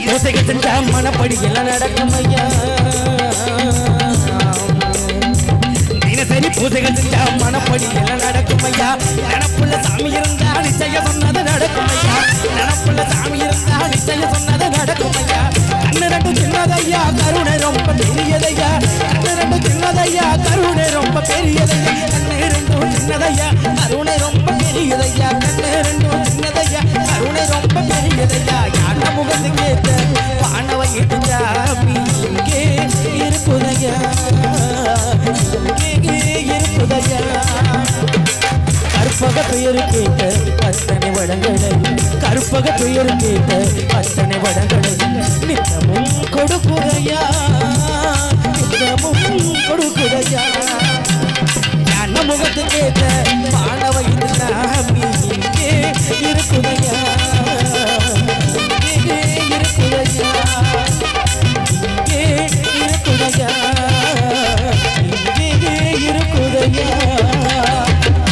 பூசைகள் செஞ்சா மனப்படி எல்லாம் நடக்கும் ஐயா. தினசரி பூசைகள் செஞ்சா மனப்படி எல்லாம் நடக்கும் ஐயா. நினப்புள்ள சாமி இருந்தா நிச்சயம் சொன்னது நடக்கும் ஐயா. நினப்புள்ள சாமி இருந்தா நிச்சயம் சொன்னது நடக்கும் ஐயா. கண்ணு ரெண்டு சின்னதையா கருணை ரொம்ப பெரியதையா. கண்ணு ரெண்டு சின்னதையா கருணை ரொம்ப பெரியதையா. கண்ணு ரெண்டும் சின்னதையா கருணை ரொம்ப பெரியதையா. கண்ணு ரெண்டும் சின்னதையா கருணை ரொம்ப பெரியதையா. யான முகத்து கேட்ட வானவை சாமி இங்கே இருக்குதையா. இங்கே இருக்குதையா. கற்பக பெயரு கேட்ட அத்தனை வடங்களை கற்பக பெயரு கேட்ட அத்தனை வடங்களை நித்தமும் கொடுக்குதையா. நித்தமும் கொடுக்குதையா.